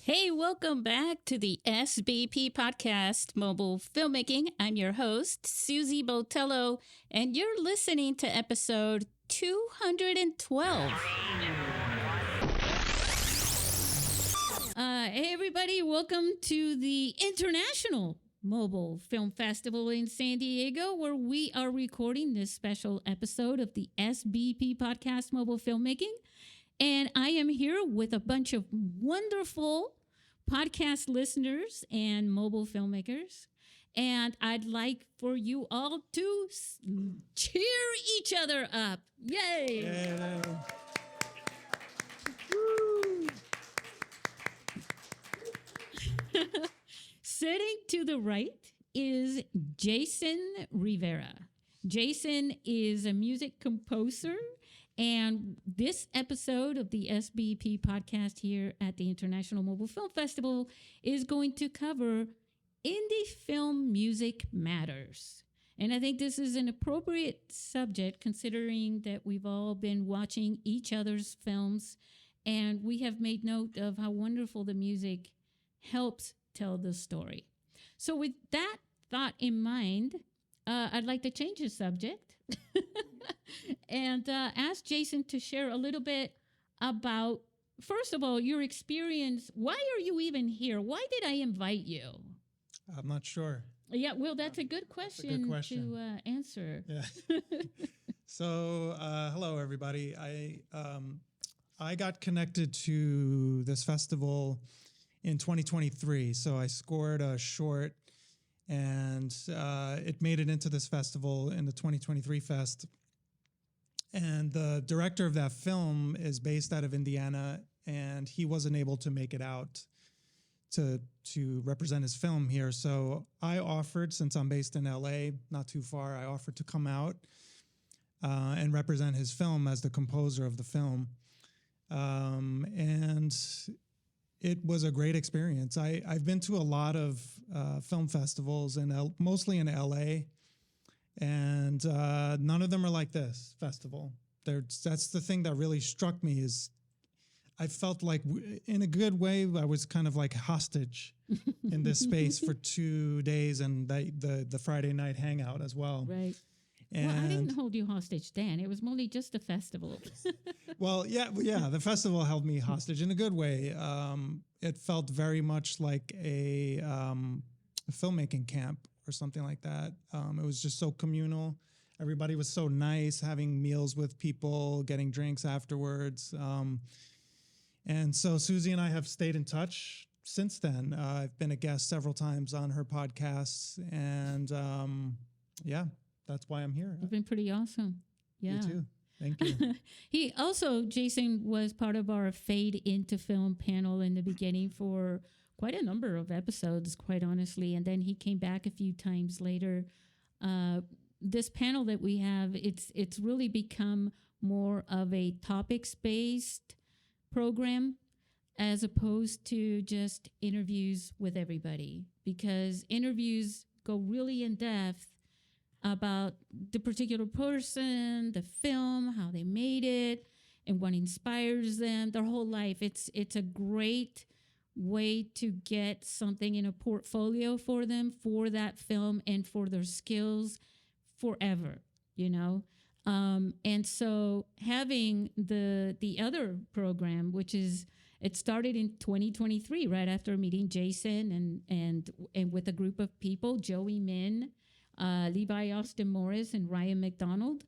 Hey, welcome back to the SBP podcast, Mobile Filmmaking. I'm your host, Susie Botello, and you're listening to episode 212. Hey, everybody, welcome to the International Mobile Film Festival in San Diego, where we are recording this special episode of the SBP podcast, Mobile Filmmaking. And I am here with a bunch of wonderful podcast listeners and mobile filmmakers. And I'd like for you all to cheer each other up. Yay! Yeah. Sitting to the right is Jason Rivera. Jason is a music composer. And this episode of the SBP podcast here at the International Mobile Film Festival is going to cover indie film music matters. And I think this is an appropriate subject considering that we've all been watching each other's films and we have made note of how wonderful the music helps tell the story. So with that thought in mind, I'd like to change the subject and ask Jason to share a little bit about, first of all, your experience. Why are you even here? Why did I invite you? I'm not sure. Yeah, well, that's a good question, to answer. Yeah. So, hello, everybody. I got connected to this festival in 2023. So I scored a short and it made it into this festival in the 2023 Fest. And the director of that film is based out of Indiana, and he wasn't able to make it out to represent his film here. So I offered, since I'm based in LA, not too far, I offered to come out and represent his film as the composer of the film. And it was a great experience. I've been to a lot of film festivals, and mostly in LA, and none of them are like this festival. That's the thing that really struck me is I felt like, in a good way, I was kind of like hostage in this space for 2 days and the Friday night hangout as well. Right. And well, I didn't hold you hostage, Dan. It was only just a festival. Well, yeah, the festival held me hostage in a good way. It felt very much like a filmmaking camp or something like that. It was just so communal. Everybody was so nice, having meals with people, getting drinks afterwards. And so Susie and I have stayed in touch since then. I've been a guest several times on her podcasts, and yeah, that's why I'm here. You've been pretty awesome. Yeah. You too. Thank you. He also, Jason, was part of our Fade into Film panel in the beginning for quite a number of episodes, quite honestly. And then he came back a few times later. This panel that we have, it's really become more of a topics-based program as opposed to just interviews with everybody, because interviews go really in depth about the particular person, the film, how they made it, and what inspires them, their whole life. It's a great way to get something in a portfolio for them, for that film, and for their skills forever, you know? And so having the other program, which is, it started in 2023, right after meeting Jason and with a group of people, Joey Min, Levi Austin Morris, and Ryan McDonald.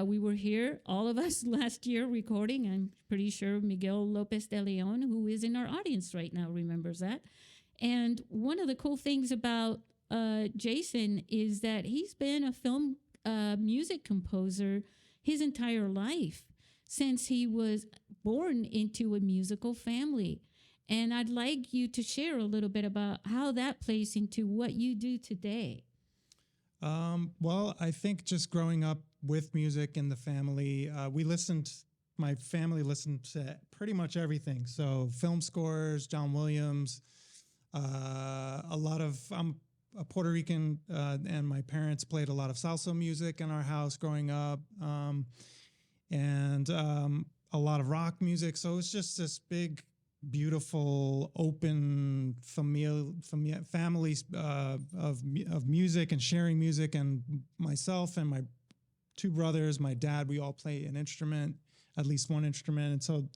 We were here, all of us, last year recording. I'm pretty sure Miguel Lopez de Leon, who is in our audience right now, remembers that. And one of the cool things about Jason is that he's been a film music composer his entire life since he was born into a musical family. And I'd like you to share a little bit about how that plays into what you do today. Well, I think just growing up with music in the family, my family listened to pretty much everything. So film scores, John Williams, I'm a Puerto Rican, and my parents played a lot of salsa music in our house growing up, and a lot of rock music. So it's just this big beautiful, open families of music and sharing music. And myself and my two brothers, my dad, we all play an instrument, at least one instrument. And so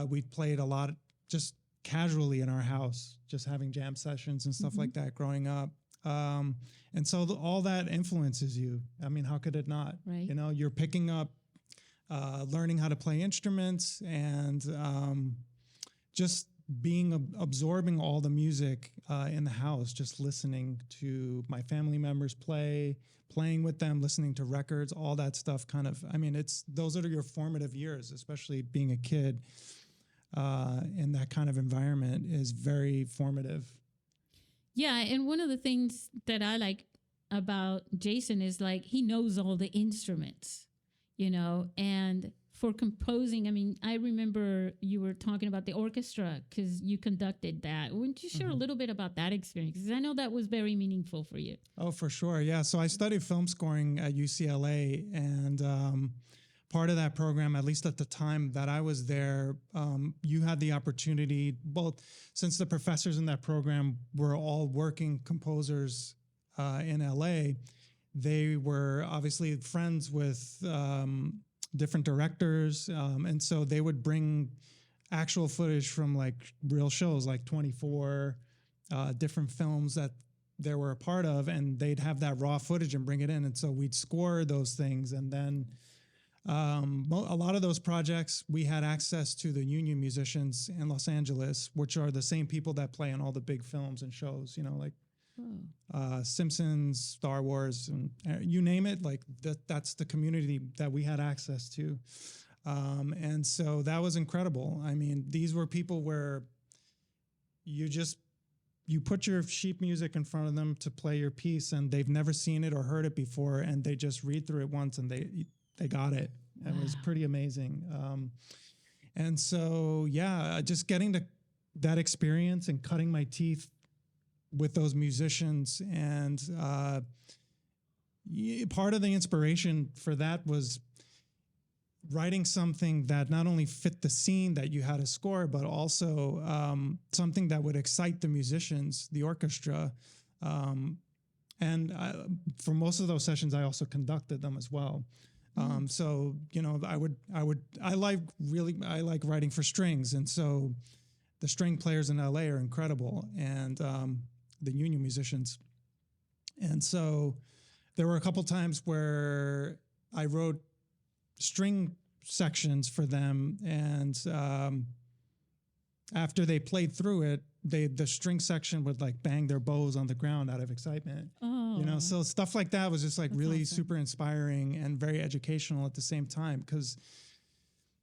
we played a lot just casually in our house, just having jam sessions and stuff like that growing up. And so all that influences you. I mean, how could it not? Right. You know, you're picking up, learning how to play instruments, and just absorbing all the music in the house, just listening to my family members playing with them, listening to records, all that stuff. Kind of, I mean, those are your formative years, especially being a kid in that kind of environment is very formative. Yeah, and one of the things that I like about Jason is like he knows all the instruments, and for composing, I mean, I remember you were talking about the orchestra because you conducted that. Wouldn't you share a little bit about that experience? Because I know that was very meaningful for you. Oh, for sure. Yeah. So I studied film scoring at UCLA, and part of that program, at least at the time that I was there, you had the opportunity, both since the professors in that program were all working composers in LA, they were obviously friends with different directors. And so they would bring actual footage from like real shows, like 24 different films that they were a part of, and they'd have that raw footage and bring it in. And so we'd score those things. And then a lot of those projects, we had access to the union musicians in Los Angeles, which are the same people that play in all the big films and shows, like Simpsons, Star Wars, and you name it. Like that's the community that we had access to. And so that was incredible. I mean, these were people where you put your sheet music in front of them to play your piece, and they've never seen it or heard it before, and they just read through it once and they got it. Wow. It was pretty amazing. And so, yeah, just getting that experience and cutting my teeth with those musicians. And part of the inspiration for that was writing something that not only fit the scene that you had to score, but also something that would excite the musicians, the orchestra. And for most of those sessions, I also conducted them as well. So, I like writing for strings. And so the string players in LA are incredible, and the union musicians. And so there were a couple times where I wrote string sections for them, and after they played through it, the string section would like bang their bows on the ground out of excitement. Oh. So stuff like that was just like really awesome. Super inspiring and very educational at the same time, because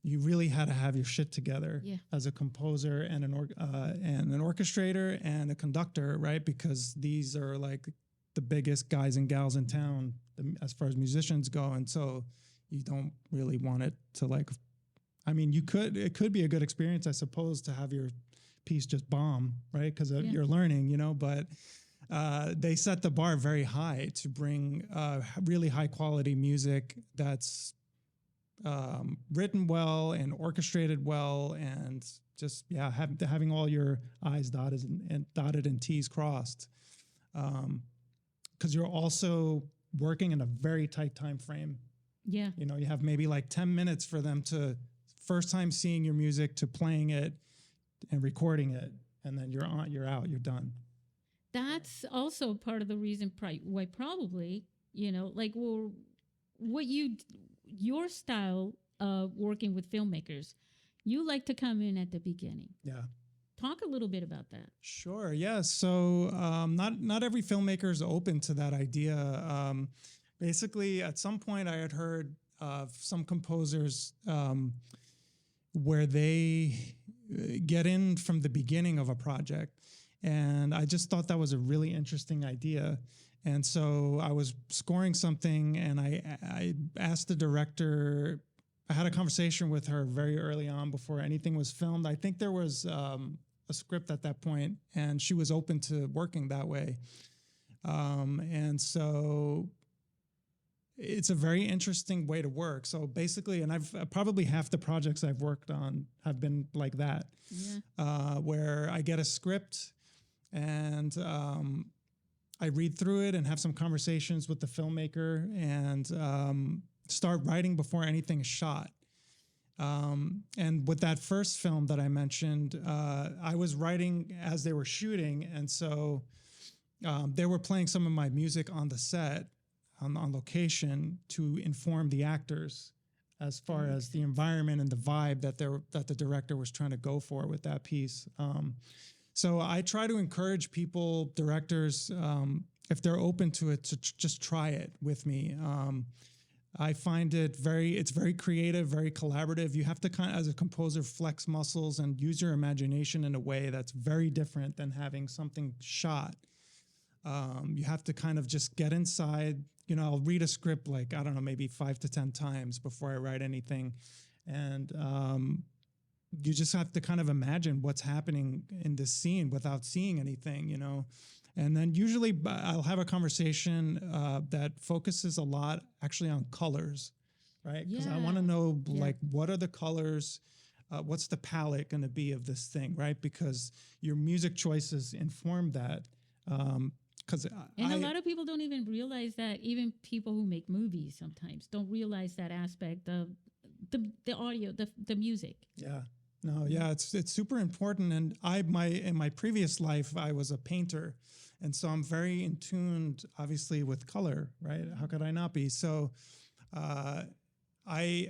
you really had to have your shit together as a composer and an orchestrator and a conductor, right? Because these are like the biggest guys and gals in town as far as musicians go. And so you don't really want it to it could be a good experience, I suppose, to have your piece just bomb, right? Because you're learning, but they set the bar very high to bring really high quality music that's written well and orchestrated well, and just having all your I's dotted and T's crossed, because you're also working in a very tight time frame. Yeah, you have maybe like 10 minutes for them to first time seeing your music to playing it and recording it, and then you're out, you're done. That's also part of the reason why probably your style of working with filmmakers, you like to come in at the beginning. Yeah. Talk a little bit about that. Sure. Yeah. So not every filmmaker is open to that idea. Basically, at some point, I had heard of some composers where they get in from the beginning of a project, and I just thought that was a really interesting idea. And so I was scoring something, and I asked the director. I had a conversation with her very early on before anything was filmed. I think there was a script at that point, and she was open to working that way. And so it's a very interesting way to work. So basically, and I've probably half the projects I've worked on have been like that, where I get a script and I read through it and have some conversations with the filmmaker and start writing before anything is shot. And with that first film that I mentioned, I was writing as they were shooting. And so they were playing some of my music on the set, on location, to inform the actors as far as the environment and the vibe that the director was trying to go for with that piece. So I try to encourage people, directors, if they're open to it, to just try it with me. I find it's very creative, very collaborative. You have to kind of, as a composer, flex muscles and use your imagination in a way that's very different than having something shot. You have to kind of just get inside. I'll read a script like, I don't know, maybe 5 to 10 times before I write anything. And you just have to kind of imagine what's happening in this scene without seeing anything, And then usually I'll have a conversation that focuses a lot actually on colors, right? Because I want to know, like, what are the colors? What's the palette going to be of this thing, right? Because your music choices inform that. And a lot of people don't even realize that. Even people who make movies sometimes don't realize that aspect of the audio, the music. Yeah. No, yeah, it's super important. And in my previous life, I was a painter. And so I'm very in tune, obviously, with color, right? How could I not be? So I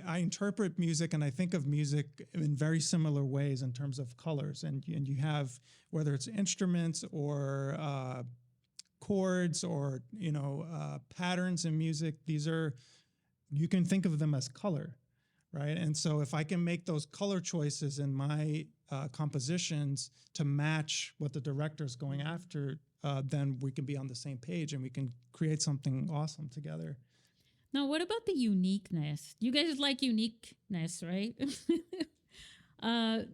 interpret music and I think of music in very similar ways in terms of colors. And you have, whether it's instruments or chords or, patterns in music, you can think of them as color. Right. And so if I can make those color choices in my compositions to match what the director's going after, then we can be on the same page and we can create something awesome together. Now, what about the uniqueness? You guys like uniqueness, right? A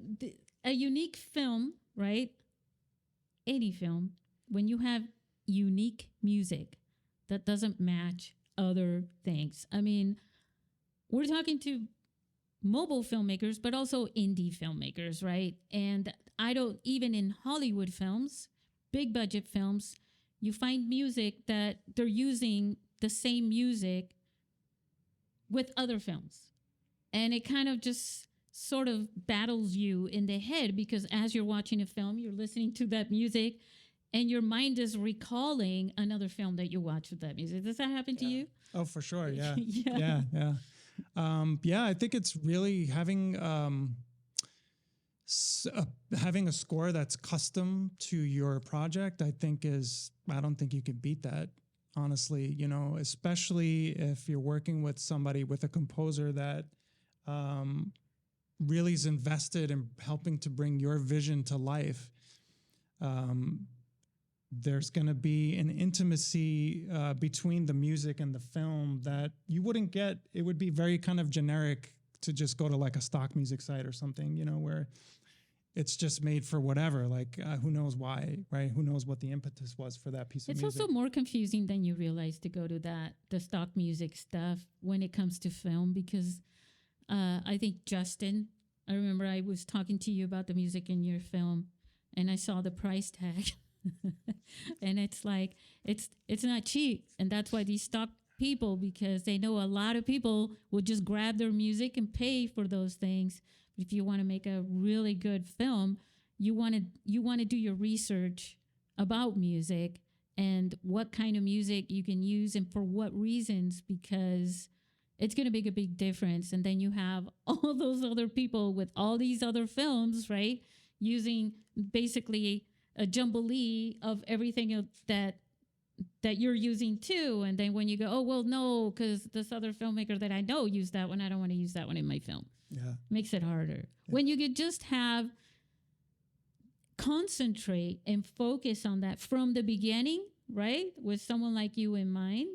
unique film, right? Any film, when you have unique music that doesn't match other things. I mean, we're talking to mobile filmmakers, but also indie filmmakers, right? And even in Hollywood films, big budget films, you find music that they're using the same music with other films. And it kind of just sort of battles you in the head because as you're watching a film, you're listening to that music and your mind is recalling another film that you watched with that music. Does that happen to you? Oh, for sure. Yeah. Yeah. I think it's really having a score that's custom to your project. I don't think you could beat that, honestly. Especially if you're working with a composer that really is invested in helping to bring your vision to life. There's going to be an intimacy between the music and the film that you wouldn't get. It would be very kind of generic to just go to like a stock music site or something, where it's just made for whatever, like who knows why, right? Who knows what the impetus was for that piece of music. It's also more confusing than you realize to go to the stock music stuff when it comes to film because I think Justin, I remember I was talking to you about the music in your film and I saw the price tag. And it's like it's not cheap, and that's why these stock people, because they know a lot of people will just grab their music and pay for those things. But if you want to make a really good film, you want to do your research about music and what kind of music you can use and for what reasons, because it's going to make a big difference. And then you have all those other people with all these other films, right, using basically a jumblee of everything that you're using too. And then when you go, oh, well, no, because this other filmmaker that I know used that one, I don't want to use that one in my film. Yeah. Makes it harder. Yeah. When you could just concentrate and focus on that from the beginning, right? With someone like you in mind.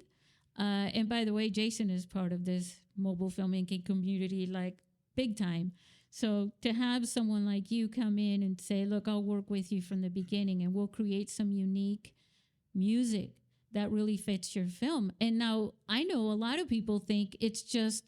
And by the way, Jason is part of this mobile filmmaking community, like big time. So to have someone like you come in and say, look, I'll work with you from the beginning and we'll create some unique music that really fits your film. And now I know a lot of people think it's just,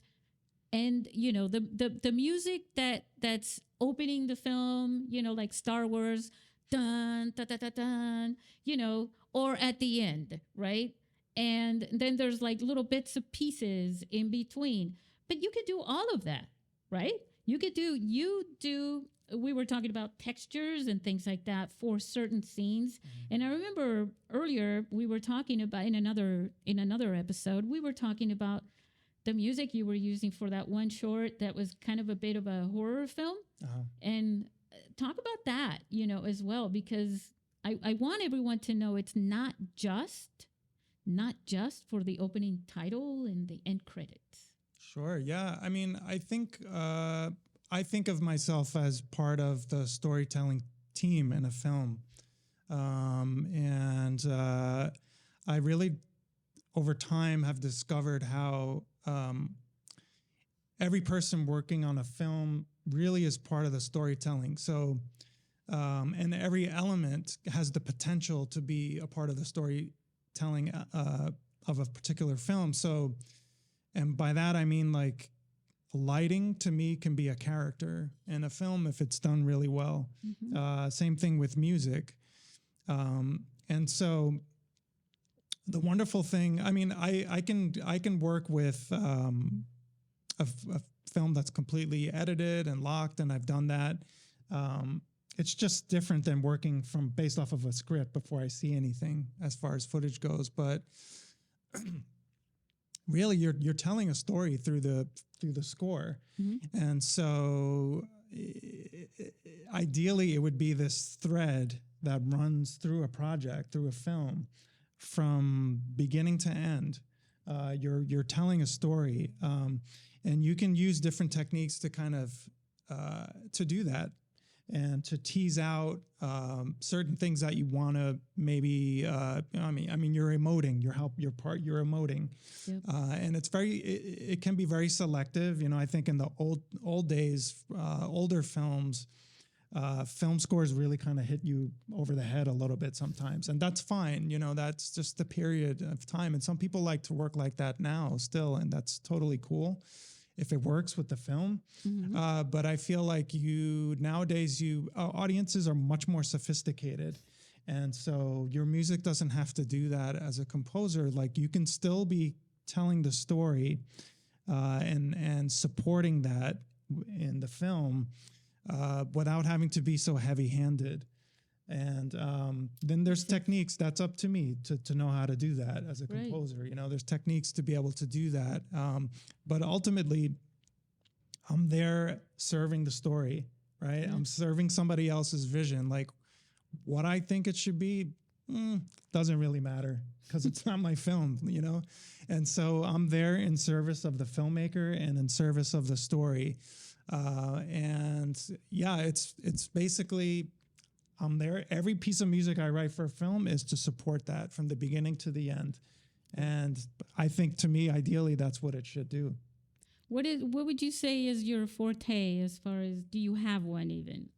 and the music that's opening the film, like Star Wars, dun dun dun dun, dun or at the end, right? And then there's like little bits of pieces in between, but you could do all of that, right? You do we were talking about textures and things like that for certain scenes. And I remember earlier we were talking about in another episode, we were talking about the music you were using for that one short that was kind of a bit of a horror film. And talk about that, as well, because I want everyone to know it's not just for the opening title and the end credits. Sure. Yeah. I mean, I think of myself as part of the storytelling team in a film. And I really, over time, have discovered how every person working on a film really is part of the storytelling. So, and every element has the potential to be a part of the storytelling of a particular film. So, and by that, I mean, like, lighting to me can be a character in a film if it's done really well. Same thing with music. And so the wonderful thing, I mean, I can work with a film that's completely edited and locked, and I've done that. It's just different than working based off of a script before I see anything as far as footage goes. But really, you're telling a story through the score, and so ideally, it would be this thread that runs through a project, through a film, from beginning to end. You're telling a story, and you can use different techniques to kind of to do that, and to tease out certain things that you want to maybe. I mean, you're emoting. You're emoting, Yep. And it can be very selective. I think in the old days, older films. Film scores really kind of hit you over the head a little bit sometimes, and that's fine. That's just the period of time. And some people like to work like that now still, and that's totally cool if it works with the film. But I feel like nowadays audiences are much more sophisticated, and so your music doesn't have to do that as a composer. Like, you can still be telling the story and supporting that in the film. Without having to be so heavy-handed. And then there's techniques. That's up to me to know how to do that as a composer. There's techniques to be able to do that. But ultimately, I'm there serving the story, right? I'm serving somebody else's vision. Like, what I think it should be doesn't really matter because it's not my film, And so I'm there in service of the filmmaker and in service of the story. And yeah, it's basically, I'm there. Every piece of music I write for a film is to support that from the beginning to the end. And I think, to me, ideally, that's what it should do. What would you say is your forte, as far as, do you have one even?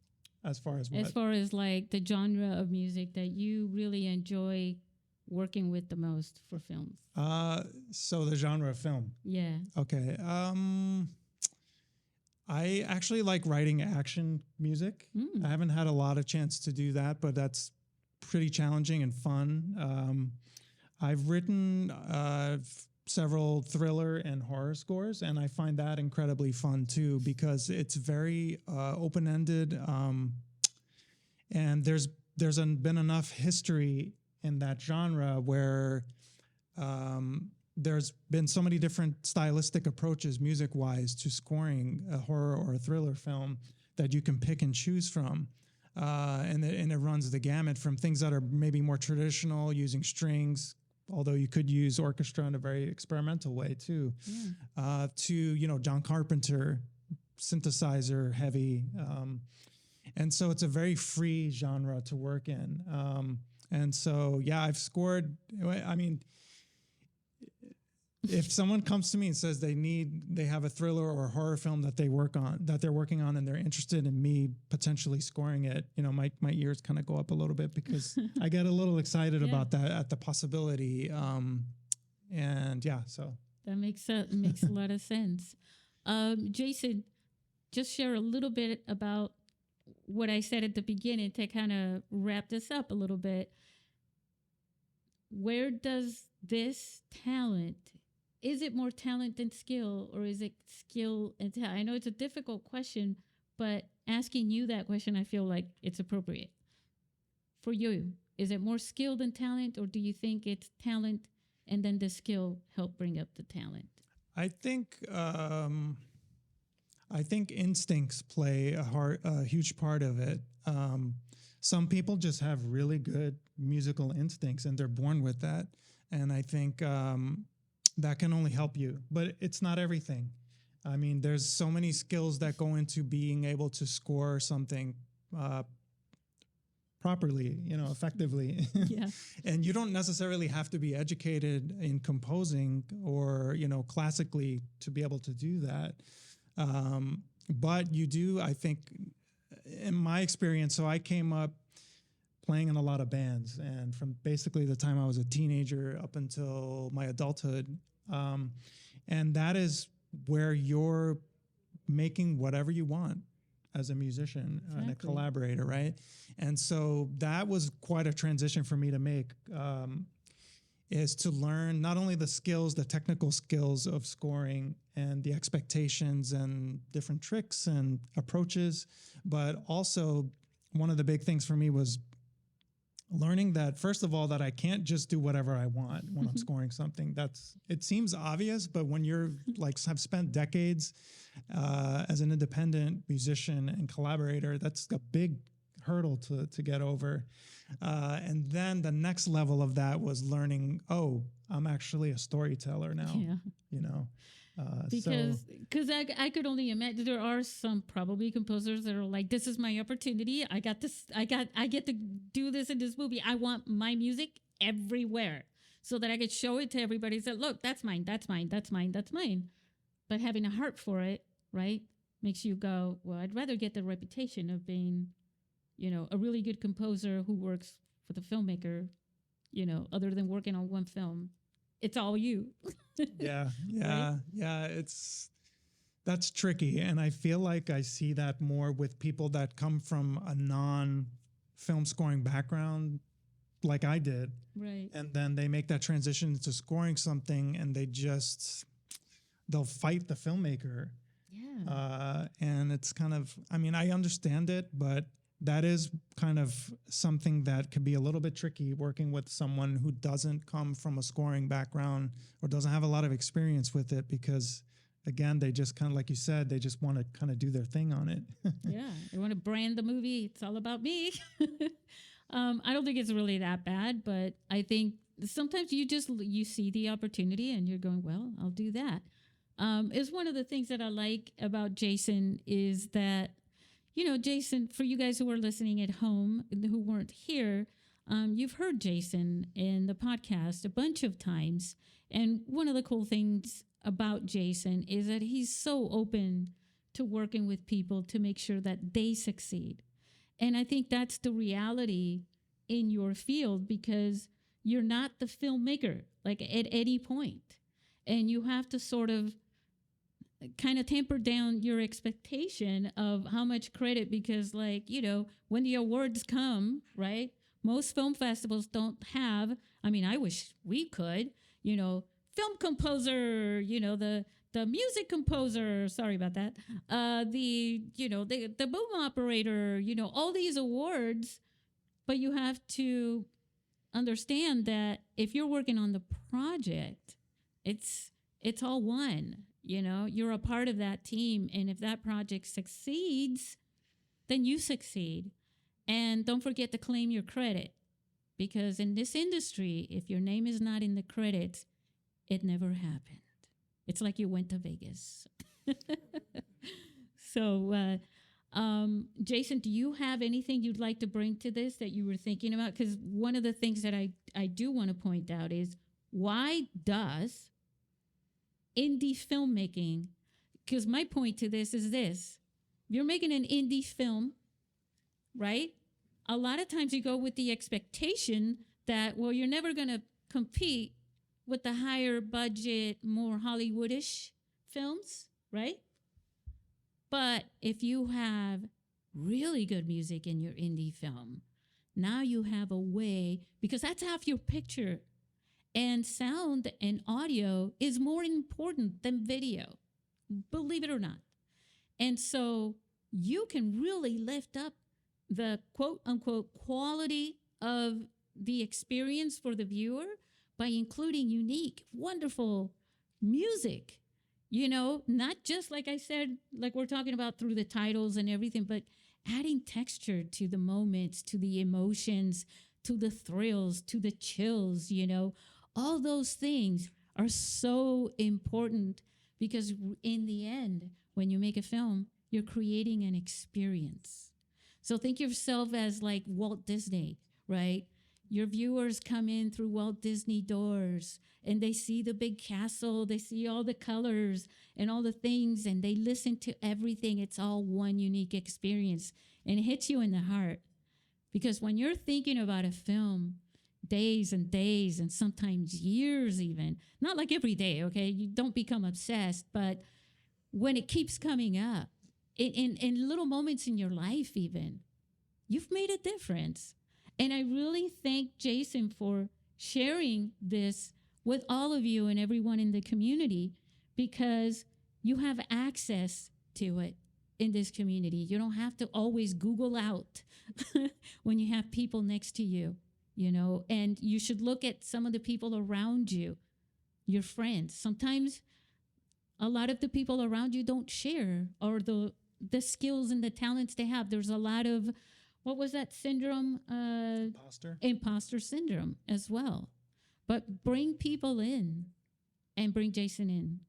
As far as what? As far as like the genre of music that you really enjoy working with the most for films? So the genre of film. Yeah. Okay. I actually like writing action music. I haven't had a lot of chance to do that, but that's pretty challenging and fun. I've written several thriller and horror scores, and I find that incredibly fun too, because it's very open-ended, and there's been enough history in that genre where there's been so many different stylistic approaches music-wise to scoring a horror or a thriller film that you can pick and choose from. And it runs the gamut from things that are maybe more traditional, using strings, although you could use orchestra in a very experimental way too, to, John Carpenter, synthesizer heavy. And so it's a very free genre to work in. And so, yeah, I've scored, I mean, if someone comes to me and says they have a thriller or a horror film that they're working on, and they're interested in me potentially scoring it, my ears kind of go up a little bit because I get a little excited about that at the possibility. And yeah, so that makes a lot of sense. Jason, just share a little bit about what I said at the beginning to kind of wrap this up a little bit. Where does this talent, is it more talent than skill, or is it skill and talent? I know it's a difficult question, but asking you that question, I feel like it's appropriate. For you, is it more skill than talent, or do you think it's talent and then the skill help bring up the talent? I think instincts play a huge part of it. Some people just have really good musical instincts and they're born with that. And I think that can only help you, but it's not everything. I mean, there's so many skills that go into being able to score something properly, effectively. Yeah. And you don't necessarily have to be educated in composing or, classically to be able to do that. But you do, I think, in my experience, so I came up playing in a lot of bands, and from basically the time I was a teenager up until my adulthood. And that is where you're making whatever you want as a musician and a collaborator, right? And so that was quite a transition for me to make, is to learn not only the technical skills of scoring and the expectations and different tricks and approaches, but also one of the big things for me was learning that, first of all, that I can't just do whatever I want when I'm scoring something. It seems obvious, but when you're have spent decades as an independent musician and collaborator, that's a big hurdle to get over. And then the next level of that was learning, I'm actually a storyteller now, because I could only imagine there are some probably composers that are like, this is my opportunity. I get to do this in this movie. I want my music everywhere so that I could show it to everybody. Say, look, that's mine, that's mine, that's mine, that's mine. But having a heart for it, right, makes you go, well, I'd rather get the reputation of being, a really good composer who works for the filmmaker, other than working on one film. It's all you. Yeah. Right? Yeah. That's tricky. And I feel like I see that more with people that come from a non-film scoring background like I did. Right. And then they make that transition to scoring something and they'll fight the filmmaker. Yeah. And it's kind of, I understand it, but that is kind of something that could be a little bit tricky working with someone who doesn't come from a scoring background or doesn't have a lot of experience with it, because again, they just kind of, like you said, they just want to kind of do their thing on it. Yeah. They want to brand the movie. It's all about me. I don't think it's really that bad, but I think sometimes you see the opportunity and you're going, well, I'll do that. It's one of the things that I like about Jason is that, Jason, for you guys who are listening at home who weren't here, you've heard Jason in the podcast a bunch of times. And one of the cool things about Jason is that he's so open to working with people to make sure that they succeed. And I think that's the reality in your field, because you're not the filmmaker, like at any point. And you have to sort of kind of temper down your expectation of how much credit, because when the awards come, right, most film festivals don't have, I wish we could, film composer, the music composer, sorry about that, the boom operator, all these awards, but you have to understand that if you're working on the project, it's all one. You're a part of that team. And if that project succeeds, then you succeed. And don't forget to claim your credit, because in this industry, if your name is not in the credits, it never happened. It's like you went to Vegas. So, Jason, do you have anything you'd like to bring to this that you were thinking about? Because one of the things that I do want to point out is, why does indie filmmaking, because my point to this is this. If you're making an indie film, right? A lot of times you go with the expectation that, well, you're never going to compete with the higher budget, more Hollywoodish films, right? But if you have really good music in your indie film, now you have a way, because that's half your picture. And sound and audio is more important than video, believe it or not. And so you can really lift up the quote unquote quality of the experience for the viewer by including unique, wonderful music. Not just like I said, like we're talking about through the titles and everything, but adding texture to the moments, to the emotions, to the thrills, to the chills, all those things are so important because in the end, when you make a film, you're creating an experience. So think of yourself as like Walt Disney, right? Your viewers come in through Walt Disney doors and they see the big castle, they see all the colors and all the things, and they listen to everything. It's all one unique experience and it hits you in the heart. Because when you're thinking about a film, days and days and sometimes years even, not like every day, okay? You don't become obsessed, but when it keeps coming up, in little moments in your life even, you've made a difference. And I really thank Jason for sharing this with all of you and everyone in the community, because you have access to it in this community. You don't have to always Google out when you have people next to you, and you should look at some of the people around you, your friends. Sometimes a lot of the people around you don't share, or the skills and the talents they have. There's a lot of, what was that syndrome? Imposter syndrome as well. But bring people in and bring Jason in.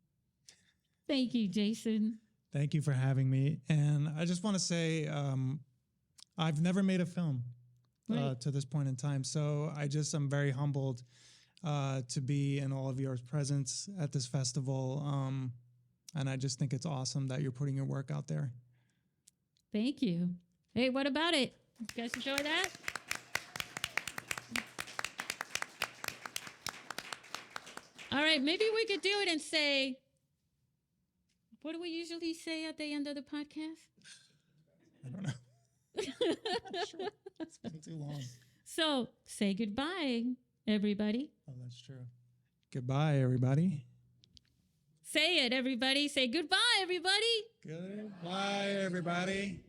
Thank you, Jason. Thank you for having me. And I just want to say, I've never made a film to this point in time. So I'm very humbled to be in all of your presence at this festival. And I just think it's awesome that you're putting your work out there. Thank you. Hey, what about it? You guys enjoy that? All right, maybe we could do it and say, what do we usually say at the end of the podcast? I don't know. Sure. It's been too long. So say goodbye, everybody. Oh, that's true. Goodbye, everybody. Say it, everybody. Say goodbye, everybody. Goodbye, everybody.